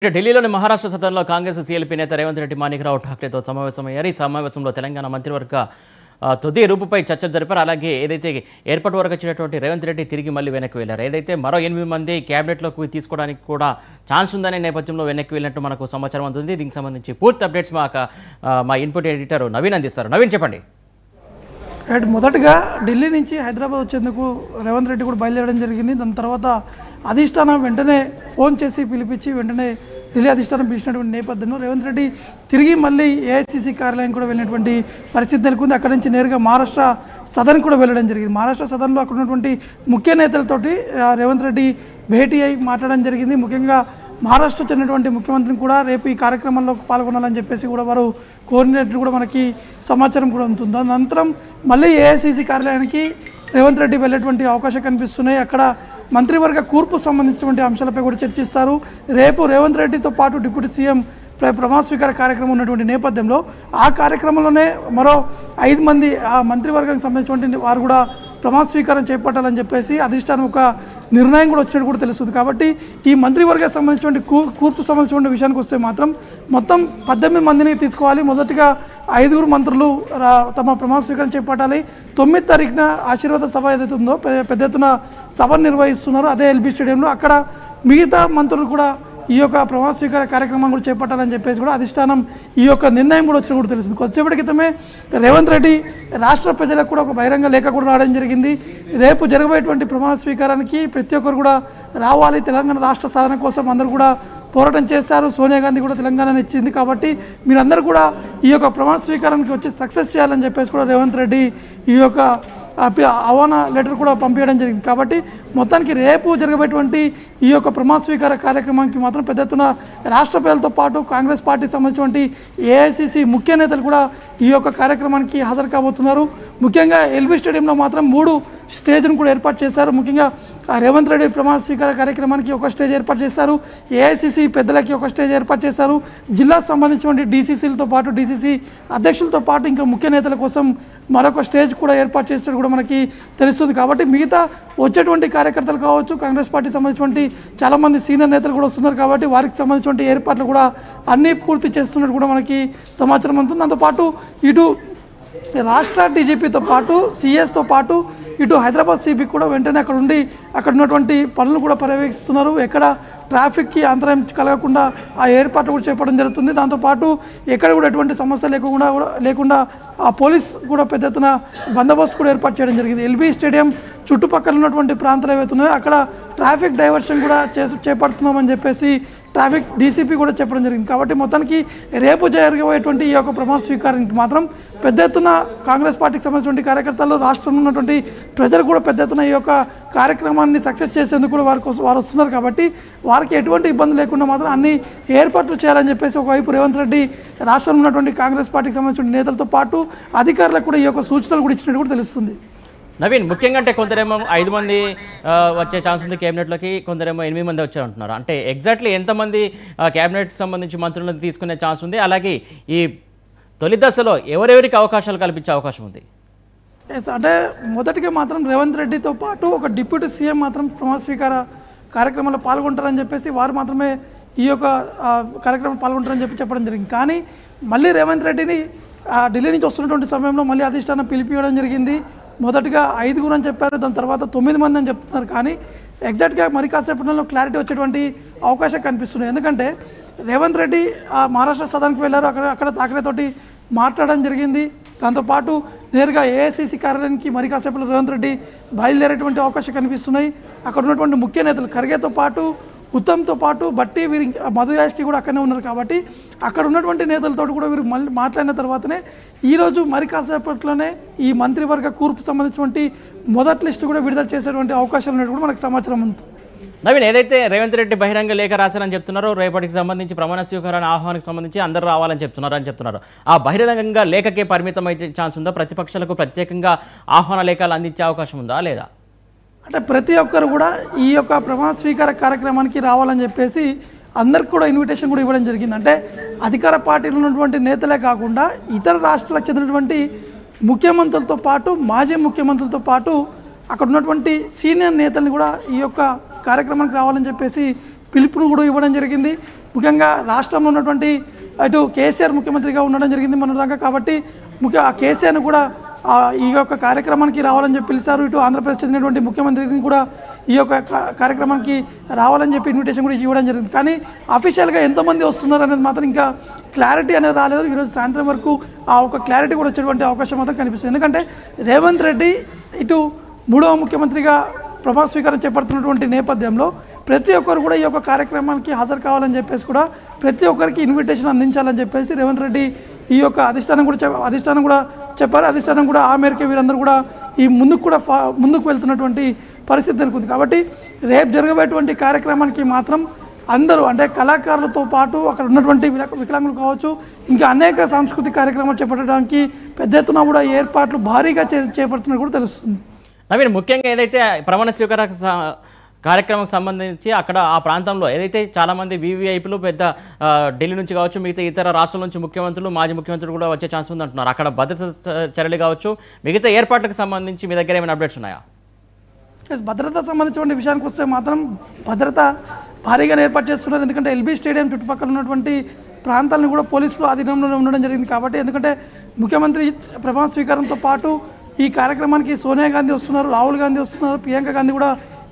ఢిల్లీలోని మహారాష్ట్ర సదనంలో కాంగ్రెస్ సీఎల్పీ నేత రేవంత్ రెడ్డి మాణిక్రావు ఠాక్రేతో సమావేశమయ్యారు. ఈ సమావేశంలో తెలంగాణ మంత్రివర్గ తుది రూపుపై చర్చలు జరిపారు. అలాగే ఏదైతే ఏర్పాటు వరకు వచ్చినటువంటి రేవంత్ రెడ్డి తిరిగి మళ్ళీ వెనక్కి వెళ్లారు. ఏదైతే మరో 8 మంది క్యాబినెట్లోకి తీసుకోవడానికి కూడా ఛాన్స్ ఉందనే నేపథ్యంలో వెనక్కి వెళ్ళినట్టు మనకు సమాచారం అందుతుంది. దీనికి సంబంధించి పూర్తి అప్డేట్స్ మా ఇన్పుట్ ఎడిటర్ నవీన్ అందిస్తారు. నవీన్ చెప్పండి. మొదటగా ఢిల్లీ నుంచి హైదరాబాద్ వచ్చేందుకు రేవంత్ రెడ్డి కూడా బయలుదేరడం జరిగింది. దాని తర్వాత అధిష్టానం వెంటనే ఫోన్ చేసి పిలిపించి వెంటనే ఢిల్లీ అధిష్టానం పిలిచినటువంటి నేపథ్యంలో రేవంత్ రెడ్డి తిరిగి మళ్ళీ ఏఐసీసీ కార్యాలయం కూడా వెళ్ళినటువంటి పరిస్థితి నెలకొంది. అక్కడి నుంచి నేరుగా మహారాష్ట్ర సదన్ కూడా వెళ్ళడం జరిగింది. మహారాష్ట్ర సదన్లో అక్కడ ఉన్నటువంటి ముఖ్య నేతలతోటి రేవంత్ రెడ్డి భేటీ అయి మాట్లాడడం జరిగింది. ముఖ్యంగా మహారాష్ట్ర చెందినటువంటి ముఖ్యమంత్రిని కూడా రేపు ఈ కార్యక్రమంలో పాల్గొనాలని చెప్పేసి కూడా వారు కోరినట్టు కూడా మనకి సమాచారం కూడా ఉంటుంది. అనంతరం మళ్ళీ ఏఐసీసీ కార్యాలయానికి రేవంత్ రెడ్డి వెళ్ళేటువంటి అవకాశం కనిపిస్తున్నాయి. అక్కడ మంత్రివర్గ కూర్పు సంబంధించినటువంటి అంశాలపై కూడా చర్చిస్తారు. రేపు రేవంత్ రెడ్డితో పాటు డిప్యూటీ సీఎం ప్రమాణ స్వీకార కార్యక్రమం ఉన్నటువంటి నేపథ్యంలో ఆ కార్యక్రమంలోనే మరో 5 మంది ఆ మంత్రివర్గానికి సంబంధించినటువంటి వారు కూడా ప్రమాణ స్వీకారం చేపట్టాలని చెప్పేసి అధిష్టానం ఒక నిర్ణయం కూడా వచ్చినట్టు కూడా తెలుస్తుంది. కాబట్టి ఈ మంత్రివర్గానికి సంబంధించినటువంటి కూర్పు సంబంధించిన విషయానికి వస్తే మాత్రం మొత్తం 18 మందిని తీసుకోవాలి. మొదటిగా 5 మంత్రులు తమ ప్రమాణ స్వీకారం చేపట్టాలి. 9వ తారీఖున ఆశీర్వాద సభ ఏదైతే ఉందో పెద్ద ఎత్తున సభ నిర్వహిస్తున్నారు అదే ఎల్బీ స్టేడియంలో. అక్కడ మిగతా మంత్రులు కూడా ఈ యొక్క ప్రమాణ స్వీకార కార్యక్రమం కూడా చేపట్టాలని చెప్పేసి కూడా అధిష్టానం ఈ యొక్క నిర్ణయం కూడా వచ్చిన కూడా తెలుస్తుంది. కొద్దిసేపటి క్రితమే రేవంత్ రెడ్డి రాష్ట్ర ప్రజలకు కూడా ఒక బహిరంగ లేఖ కూడా రావడం జరిగింది. రేపు జరగబోయేటువంటి ప్రమాణ స్వీకారానికి ప్రతి ఒక్కరు కూడా రావాలి, తెలంగాణ రాష్ట్ర సాధన కోసం అందరూ కూడా పోరాటం చేశారు. సోనియా గాంధీ కూడా తెలంగాణను ఇచ్చింది. కాబట్టి మీరందరూ కూడా ఈ యొక్క ప్రమాణ స్వీకారానికి వచ్చి సక్సెస్ చేయాలని చెప్పేసి కూడా రేవంత్ రెడ్డి ఈ యొక్క ఆహ్వాన లెటర్ కూడా పంపించడం జరిగింది. కాబట్టి మొత్తానికి రేపు జరగబోయేటువంటి ఈ యొక్క ప్రమాణ స్వీకార కార్యక్రమానికి మాత్రం పెద్ద ఎత్తున రాష్ట్ర ప్రజలతో పాటు కాంగ్రెస్ పార్టీకి సంబంధించినటువంటి ఏఐసీసీ ముఖ్య నేతలు కూడా ఈ యొక్క కార్యక్రమానికి హాజరు కాబోతున్నారు. ముఖ్యంగా ఎల్బీ స్టేడియంలో మాత్రం 3 స్టేజ్ను కూడా ఏర్పాటు చేశారు. ముఖ్యంగా రేవంత్ రెడ్డి ప్రమాణ స్వీకార కార్యక్రమానికి ఒక స్టేజ్ ఏర్పాటు చేశారు. ఏఐసీసీ పెద్దలకి ఒక స్టేజ్ ఏర్పాటు చేశారు. జిల్లాకు సంబంధించినటువంటి డీసీసీలతో పాటు డీసీసీ అధ్యక్షులతో పాటు ఇంకా ముఖ్య నేతల కోసం మరొక స్టేజ్ కూడా ఏర్పాటు చేసినట్టు కూడా మనకి తెలుస్తుంది. కాబట్టి మిగతా వచ్చేటువంటి కార్యకర్తలు కావచ్చు, కాంగ్రెస్ పార్టీకి సంబంధించినటువంటి చాలామంది సీనియర్ నేతలు కూడా వస్తున్నారు. కాబట్టి వారికి సంబంధించినటువంటి ఏర్పాట్లు కూడా అన్నీ పూర్తి చేస్తున్నట్టు కూడా మనకి సమాచారం అందుతుంది. దాంతోపాటు ఇటు రాష్ట్ర డీజీపీతో పాటు సిఎస్తో పాటు ఇటు హైదరాబాద్ సిబి కూడా వెంటనే అక్కడ ఉండి అక్కడ ఉన్నటువంటి పనులు కూడా పర్యవేక్షిస్తున్నారు. ఎక్కడ ట్రాఫిక్కి అంతరాయం కలగకుండా ఆ ఏర్పాట్లు కూడా చేపట్టడం జరుగుతుంది. దాంతోపాటు ఎక్కడ కూడా ఎటువంటి సమస్య లేకుండా ఆ పోలీస్ కూడా పెద్ద ఎత్తున బందోబస్తు కూడా ఏర్పాటు చేయడం జరిగింది. ఎల్బీ స్టేడియం చుట్టుపక్కల ఉన్నటువంటి ప్రాంతాలు ఏవైతున్నాయో అక్కడ ట్రాఫిక్ డైవర్షన్ కూడా చేపడుతున్నామని చెప్పేసి ట్రాఫిక్ డీసీపీ కూడా చెప్పడం జరిగింది. కాబట్టి మొత్తానికి రేపు జరగబోయేటువంటి ఈ యొక్క ప్రమాణ స్వీకారానికి మాత్రం పెద్ద ఎత్తున కాంగ్రెస్ పార్టీకి సంబంధించిన కార్యకర్తలు, రాష్ట్రంలో ఉన్నటువంటి ప్రజలు కూడా పెద్ద ఎత్తున ఈ యొక్క కార్యక్రమాన్ని సక్సెస్ చేసేందుకు కూడా వారు వస్తున్నారు. కాబట్టి వారికి ఎటువంటి ఇబ్బంది లేకుండా మాత్రం అన్ని ఏర్పాట్లు చేయాలని చెప్పేసి ఒకవైపు రేవంత్ రెడ్డి రాష్ట్రంలో ఉన్నటువంటి కాంగ్రెస్ పార్టీకి సంబంధించిన నేతలతో పాటు అధికారులకు కూడా ఈ యొక్క సూచనలు కూడా ఇచ్చినట్టు కూడా తెలుస్తుంది. నవీన్, ముఖ్యంగా అంటే కొందరేమో 5 మంది వచ్చే ఛాన్స్ ఉంది క్యాబినెట్లోకి, కొందరేమో 8 మంది వచ్చారంటున్నారు. అంటే ఎగ్జాక్ట్లీ ఎంతమంది క్యాబినెట్ సంబంధించి మంత్రులను తీసుకునే ఛాన్స్ ఉంది? అలాగే ఈ తొలి దశలో ఎవరెవరికి అవకాశాలు కల్పించే అవకాశం ఉంది? అంటే మొదటిగా మాత్రం రేవంత్ రెడ్డితో పాటు ఒక డిప్యూటీ సీఎం మాత్రం ప్రమాణ స్వీకార కార్యక్రమంలో పాల్గొంటారని చెప్పేసి వారు మాత్రమే ఈ యొక్క కార్యక్రమంలో పాల్గొంటారని చెప్పడం జరిగింది. కానీ మళ్ళీ రేవంత్ రెడ్డిని ఢిల్లీ నుంచి వస్తున్నటువంటి సమయంలో మళ్ళీ అధిష్టానం పిలిపివ్వడం జరిగింది. మొదటిగా 5 అని చెప్పారు, దాని తర్వాత 9 మంది అని చెప్తున్నారు. కానీ ఎగ్జాక్ట్గా మరి కాసేపట్లో క్లారిటీ వచ్చేటువంటి అవకాశం కనిపిస్తున్నాయి. ఎందుకంటే రేవంత్ రెడ్డి మహారాష్ట్ర సదన్కి వెళ్ళారు. అక్కడ ఠాక్రేతోటి మాట్లాడడం జరిగింది. దాంతోపాటు నేరుగా ఏఐసీసీ కార్యాలయానికి మరి కాసేపట్లో రేవంత్ రెడ్డి బయలుదేరేటువంటి అవకాశం కనిపిస్తున్నాయి. అక్కడ ఉన్నటువంటి ముఖ్య నేతలు ఖర్గేతో పాటు, ఉత్తమ్తో పాటు బట్టి వీరి మధు యాష్కి కూడా అక్కడనే ఉన్నారు. కాబట్టి అక్కడ ఉన్నటువంటి నేతలతో కూడా వీరు మళ్ళీ మాట్లాడిన తర్వాతనే ఈరోజు మరి కాసేపట్లోనే ఈ మంత్రివర్గ కూర్పు సంబంధించినటువంటి మొదటి లిస్టు కూడా విడుదల చేసేటువంటి అవకాశాలు ఉన్నట్టు కూడా మనకు సమాచారం ఉంటుంది. నవీన్, ఏదైతే రేవంత్ రెడ్డి బహిరంగ లేఖ రాశారని చెప్తున్నారో, రేపటికి సంబంధించి ప్రమాణ స్వీకారాన్ని ఆహ్వానికి సంబంధించి అందరూ రావాలని చెప్తున్నారు. ఆ బహిరంగంగా లేఖకే పరిమితం అయితే ఛాన్స్ ఉందా? ప్రతిపక్షాలకు ప్రత్యేకంగా ఆహ్వాన లేఖలు అందించే అవకాశం ఉందా లేదా? అంటే ప్రతి ఒక్కరు కూడా ఈ యొక్క ప్రమాణ స్వీకార కార్యక్రమానికి రావాలని చెప్పేసి అందరికి కూడా ఇన్విటేషన్ కూడా ఇవ్వడం జరిగింది. అంటే అధికార పార్టీలో ఉన్నటువంటి నేతలే కాకుండా ఇతర రాష్ట్రాలకు చెందినటువంటి ముఖ్యమంత్రులతో పాటు, మాజీ ముఖ్యమంత్రులతో పాటు అక్కడ ఉన్నటువంటి సీనియర్ నేతల్ని కూడా ఈ యొక్క కార్యక్రమానికి రావాలని చెప్పేసి పిలుపును కూడా ఇవ్వడం జరిగింది. ముఖ్యంగా రాష్ట్రంలో ఉన్నటువంటి అటు కేసీఆర్ ముఖ్యమంత్రిగా ఉండడం జరిగింది మొన్నదాకా. కాబట్టి కేసీఆర్ను కూడా ఈ యొక్క కార్యక్రమానికి రావాలని చెప్పి పిలిచారు. ఇటు ఆంధ్రప్రదేశ్ చెందినటువంటి ముఖ్యమంత్రిని కూడా ఈ యొక్క కార్యక్రమానికి రావాలని చెప్పి ఇన్విటేషన్ కూడా ఇవ్వడం జరిగింది. కానీ అఫీషియల్గా ఎంతమంది వస్తున్నారు అనేది మాత్రం ఇంకా క్లారిటీ అనేది రాలేదు. ఈరోజు సాయంత్రం వరకు ఆ ఒక క్లారిటీ కూడా వచ్చేటువంటి అవకాశం మాత్రం కనిపిస్తుంది. ఎందుకంటే రేవంత్ రెడ్డి ఇటు 3వ ముఖ్యమంత్రిగా ప్రమాణ స్వీకారం చేపడుతున్నటువంటి నేపథ్యంలో ప్రతి ఒక్కరు కూడా ఈ యొక్క కార్యక్రమానికి హాజరు కావాలని చెప్పేసి కూడా ప్రతి ఒక్కరికి ఇన్విటేషన్ అందించాలని చెప్పేసి రేవంత్ రెడ్డి ఈ యొక్క అధిష్టానం కూడా చెప్పారు. అధిష్టానం కూడా ఆ మేరకే వీరందరూ కూడా ఈ ముందుకు వెళ్తున్నటువంటి పరిస్థితి నెలకొంది. కాబట్టి రేపు జరగబోయేటువంటి కార్యక్రమానికి మాత్రం అందరూ అంటే కళాకారులతో పాటు అక్కడ ఉన్నటువంటి వికలాంగులు కావచ్చు, ఇంకా అనేక సాంస్కృతిక కార్యక్రమాలు చేపట్టడానికి పెద్ద ఎత్తున కూడా ఏర్పాట్లు భారీగా చేపడుతున్నట్టు కూడా తెలుస్తుంది. నవీన్, ముఖ్యంగా ఏదైతే ప్రమాణ స్వీకార కార్యక్రమానికి సంబంధించి అక్కడ ఆ ప్రాంతంలో ఏదైతే చాలామంది వీవీఐపీలు పెద్ద ఢిల్లీ నుంచి కావచ్చు, మిగతా ఇతర రాష్ట్రాల నుంచి ముఖ్యమంత్రులు, మాజీ ముఖ్యమంత్రులు కూడా వచ్చే ఛాన్స్ ఉందంటున్నారు. అక్కడ భద్రత చర్యలు కావచ్చు, మిగతా ఏర్పాట్లకు సంబంధించి మీ దగ్గర ఏమైనా అప్డేట్స్ ఉన్నాయా? భద్రత సంబంధించిన విషయానికి వస్తే మాత్రం భద్రత భారీగా ఏర్పాటు చేస్తున్నారు. ఎందుకంటే ఎల్బీ స్టేడియం చుట్టుపక్కల ఉన్నటువంటి ప్రాంతాలను కూడా పోలీసులు అధీనంలో ఉండడం జరిగింది. కాబట్టి ఎందుకంటే ముఖ్యమంత్రి ప్రమాణ స్వీకారంతో పాటు ఈ కార్యక్రమానికి సోనియా గాంధీ వస్తున్నారు, రాహుల్ గాంధీ వస్తున్నారు, ప్రియాంక గాంధీ కూడా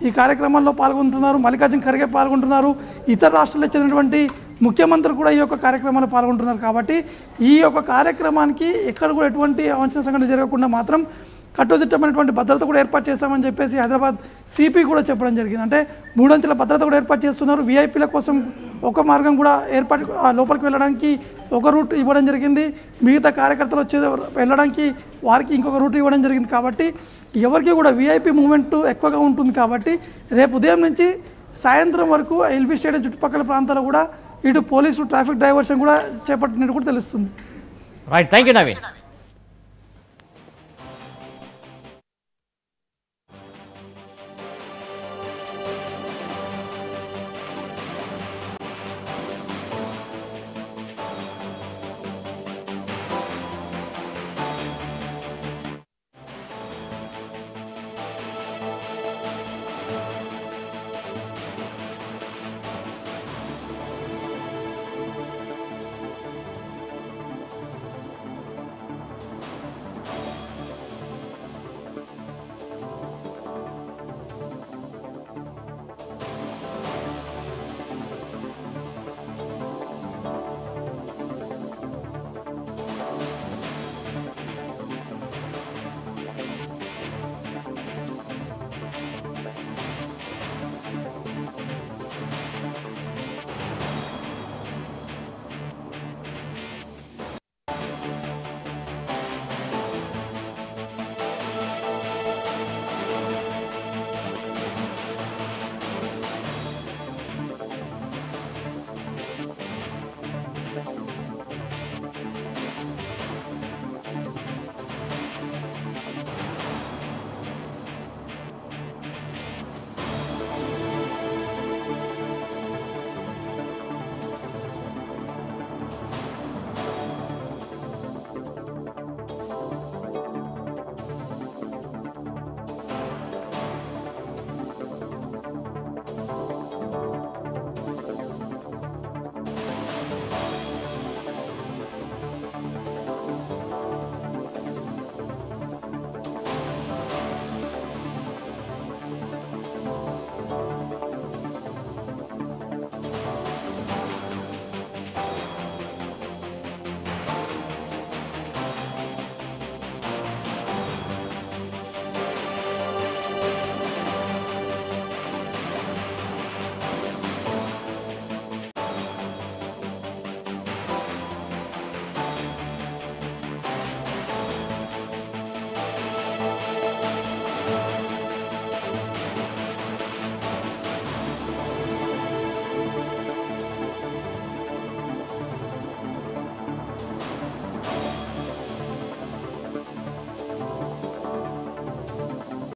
ఈ కార్యక్రమంలో పాల్గొంటున్నారు, మల్లికార్జున ఖర్గే పాల్గొంటున్నారు, ఇతర రాష్ట్రాలకు చెందినటువంటి ముఖ్యమంత్రులు కూడా ఈ యొక్క కార్యక్రమంలో పాల్గొంటున్నారు. కాబట్టి ఈ యొక్క కార్యక్రమానికి ఎక్కడ కూడా ఎటువంటి అవాంఛనీయ సంఘటనలు జరగకుండా మాత్రం కట్టుదిట్టమైనటువంటి భద్రత కూడా ఏర్పాటు చేస్తామని చెప్పేసి హైదరాబాద్ సిపి కూడా చెప్పడం జరిగింది. అంటే 3 అంచెల భద్రత కూడా ఏర్పాటు చేస్తున్నారు. వీఐపీల కోసం ఒక మార్గం కూడా లోపలికి వెళ్ళడానికి ఒక రూట్ ఇవ్వడం జరిగింది. మిగతా కార్యకర్తలు వెళ్ళడానికి వారికి ఇంకొక రూట్ ఇవ్వడం జరిగింది. కాబట్టి ఎవరికి కూడా వీఐపీ మూవ్మెంట్ ఎక్కువగా ఉంటుంది. కాబట్టి రేపు ఉదయం నుంచి సాయంత్రం వరకు ఎల్బీ స్టేడియం చుట్టుపక్కల ప్రాంతాల్లో కూడా ఇటు పోలీసులు ట్రాఫిక్ డైవర్షన్ కూడా చేపట్టినట్టు కూడా తెలుస్తుంది. Right, thank you Naveen.